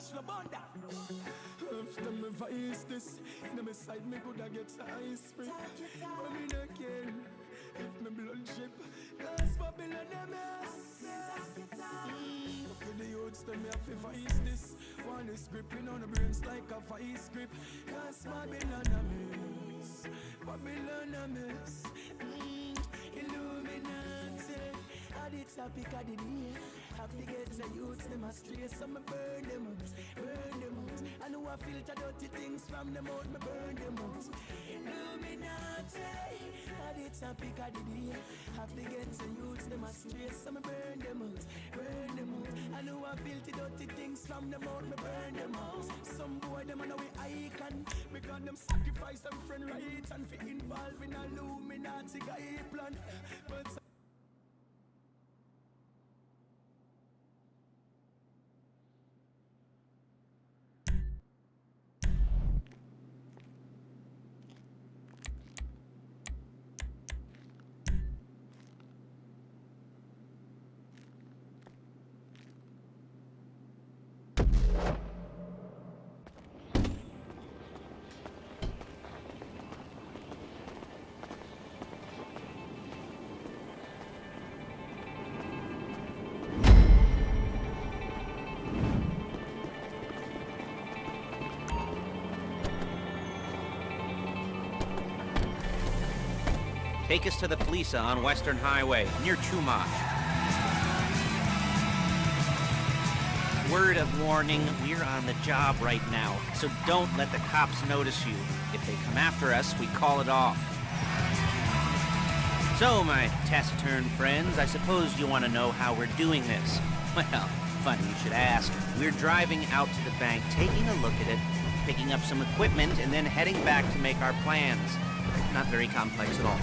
After me vice this, in my side me coulda get ice free. But me no care if me blood ship. Cause Babylon a mess. For the youths them me have to vice this. One is gripping on the brains like a vice grip. Cause Babylon a mess. Babylon a mess. Illuminati. At the topic of the day. Have to get the youths them astray. So me burn them out. Burn them out. I know I filter dirty things from them out. Me burn them out. Illuminati. At the topic of the day. Have to get the youths them astray. So me burn them out. Burn them out. I know I filter dirty things from them out. Me burn them out. Some boy them on a way icon. Because them sacrifice them friend right. And fi involve in Illuminati guy plan. But Take us to the Felisa on Western Highway, near Chumash. Word of warning, we're on the job right now, so don't let the cops notice you. If they come after us, we call it off. So, my taciturn friends, I suppose you want to know how we're doing this. Well, funny you should ask. We're driving out to the bank, taking a look at it, picking up some equipment, and then heading back to make our plans. Not very complex at all.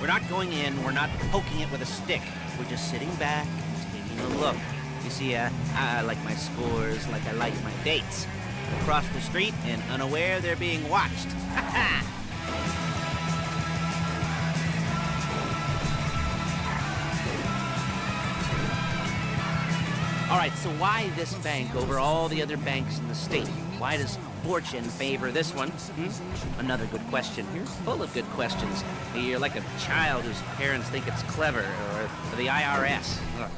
We're not going in, we're not poking it with a stick. We're just sitting back and taking a look. You see, I like my scores like I like my dates. Across the street and unaware they're being watched. Alright, so why this bank over all the other banks in the state? Why does fortune favor this one? Another good question. You're full of good questions. You're like a child whose parents think it's clever, or the IRS. Ugh.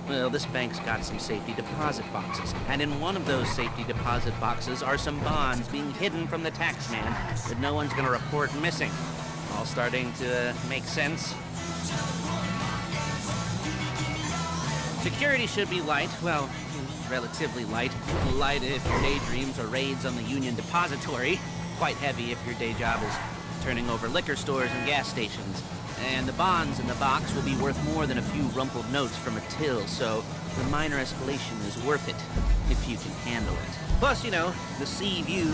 Well, this bank's got some safety deposit boxes, and in one of those safety deposit boxes are some bonds being hidden from the tax man that no one's gonna report missing. All starting to make sense. Security should be light, well, relatively light. Light if your daydreams are raids on the Union Depository. Quite heavy if your day job is turning over liquor stores and gas stations. And the bonds in the box will be worth more than a few rumpled notes from a till, so the minor escalation is worth it, if you can handle it. Plus, you know, the sea view,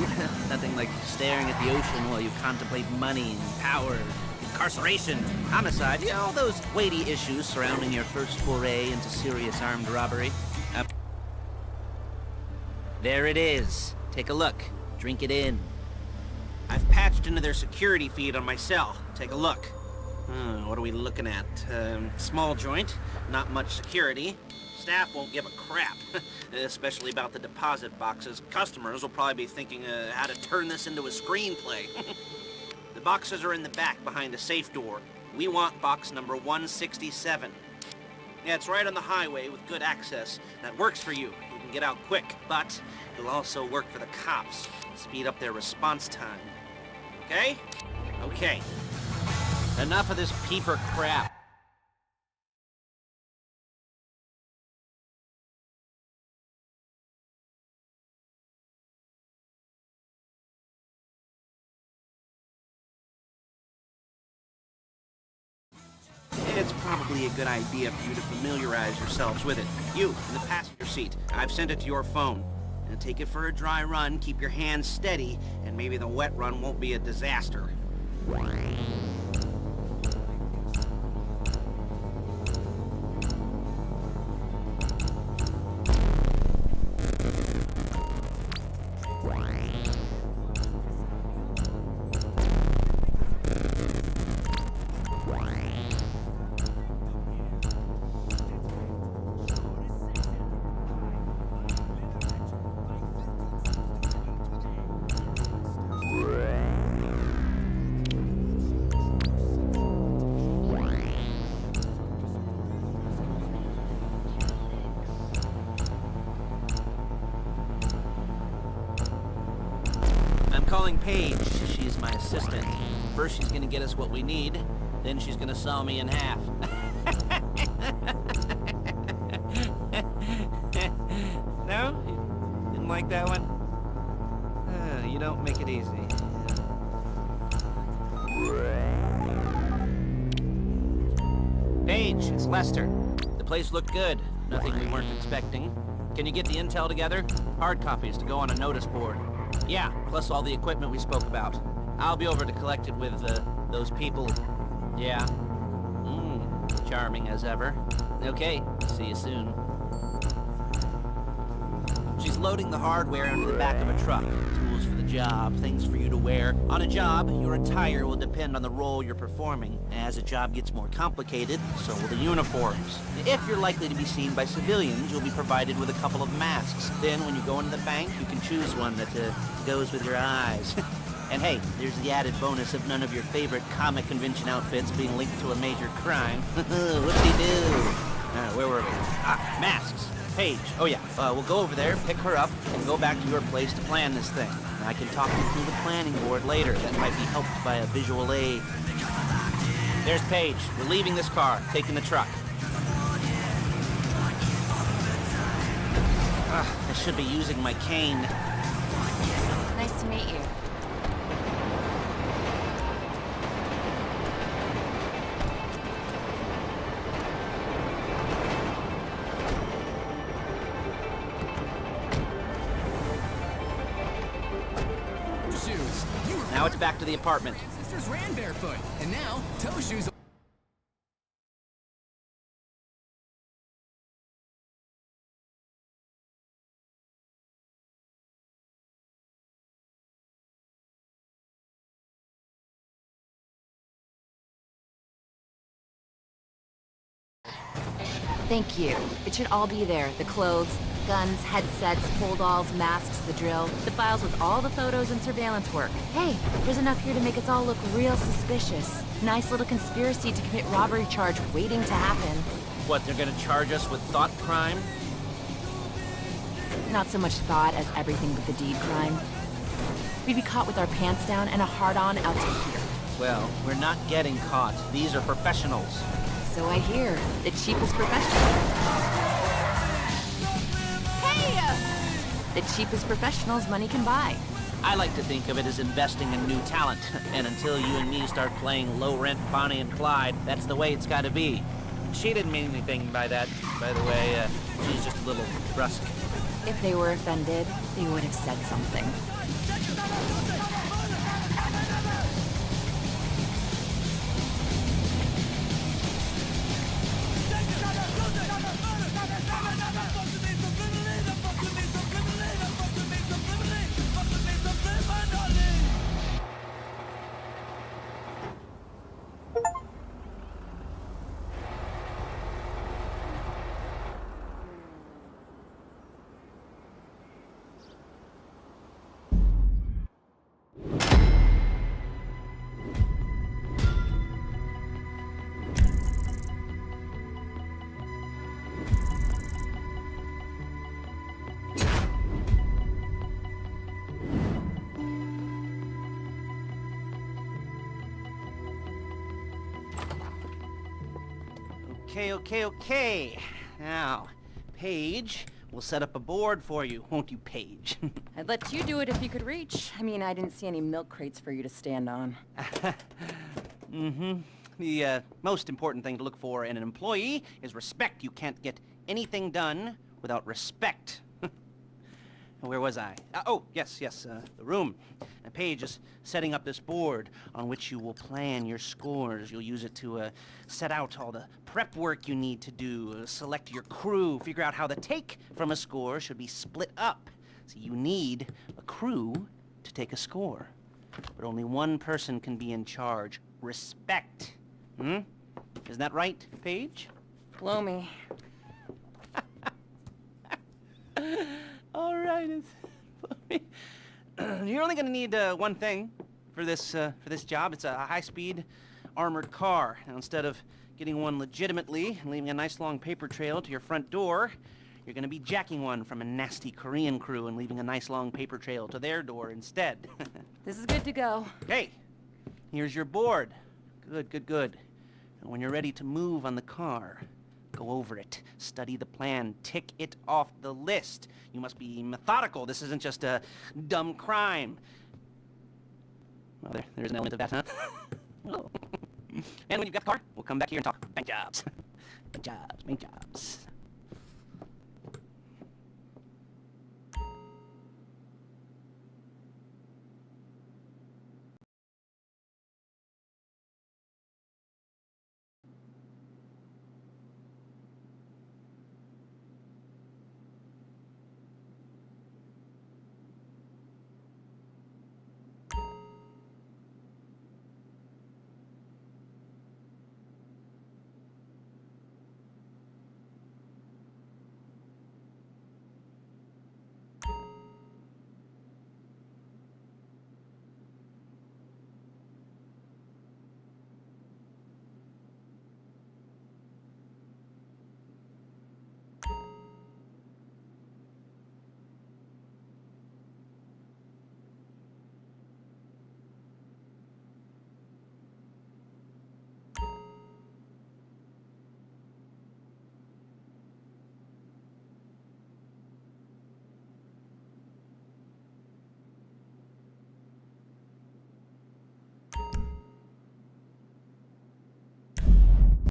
nothing like staring at the ocean while you contemplate money and power, incarceration, homicide, you know, all those weighty issues surrounding your first foray into serious armed robbery. There it is. Take a look. Drink it in. I've patched into their security feed on my cell. Take a look. What are we looking at? Small joint, not much security. Staff won't give a crap, especially about the deposit boxes. Customers will probably be thinking how to turn this into a screenplay. The boxes are in the back behind a safe door. We want box number 167. Yeah, it's right on the highway with good access. That works for you. You can get out quick, but it'll also work for the cops. Speed up their response time. Okay? Okay. Enough of this peeper crap. It's probably a good idea for you to familiarize yourselves with it. You, in the passenger seat, I've sent it to your phone. And take it for a dry run, keep your hands steady, and maybe the wet run won't be a disaster. calling Paige. She's my assistant. First she's gonna get us what we need, then she's gonna saw me in half. No? Didn't like that one? You don't make it easy. Paige, it's Lester. The place looked good. Nothing we weren't expecting. Can you get the intel together? Hard copies to go on a notice board. Yeah, plus all the equipment we spoke about. I'll be over to collect it with, those people. Yeah. Charming as ever. Okay, see you soon. She's loading the hardware into the back of a truck. Tools for the job, things for you to wear. On a job, your attire will depend on the role you're performing. As a job gets more complicated, so will the uniforms. If you're likely to be seen by civilians, you'll be provided with a couple of masks. Then when you go into the bank, you can choose one that goes with your eyes. And hey, there's the added bonus of none of your favorite comic convention outfits being linked to a major crime. Whoop-de-doo. Where were we? Masks. Paige. Oh yeah, we'll go over there, pick her up, and go back to your place to plan this thing. And I can talk you through the planning board later. That might be helped by a visual aid. There's Paige. We're leaving this car, taking the truck. I should be using my cane. Nice to meet you. Now it's back to the apartment. Sisters ran barefoot, and now toe shoes. Thank you. It should all be there. The clothes, guns, headsets, holdalls, masks, the drill, the files with all the photos and surveillance work. Hey, there's enough here to make us all look real suspicious. Nice little conspiracy to commit robbery charge waiting to happen. What, they're gonna charge us with thought crime? Not so much thought as everything but the deed crime. We'd be caught with our pants down and a hard-on out to here. Well, we're not getting caught. These are professionals. So I hear. The cheapest professional. Hey! The cheapest professionals money can buy. I like to think of it as investing in new talent. And until you and me start playing low-rent Bonnie and Clyde, that's the way it's gotta be. She didn't mean anything by that, by the way. She's just a little brusque. If they were offended, they would have said something. Okay. Now, Paige, we'll set up a board for you, won't you, Paige? I'd let you do it if you could reach. I mean, I didn't see any milk crates for you to stand on. The most important thing to look for in an employee is respect. You can't get anything done without respect. Where was I? Yes, the room. And Paige is setting up this board on which you will plan your scores. You'll use it to set out all the prep work you need to do, select your crew, figure out how the take from a score should be split up. So you need a crew to take a score. But only one person can be in charge. Respect. Isn't that right, Paige? Blow me. All right, you're only gonna need one thing for this job. It's a high-speed armored car. Now, instead of getting one legitimately and leaving a nice long paper trail to your front door, You're gonna be jacking one from a nasty Korean crew and leaving a nice long paper trail to their door instead. This is good to go. Okay, here's your board. Good, good, good. And when you're ready to move on the car, go over it, study the plan, tick it off the list. You must be methodical. This isn't just a dumb crime. Well, there's an element of that, huh? Oh. And when you've got the car, we'll come back here and talk bank jobs. Bank jobs, bank jobs.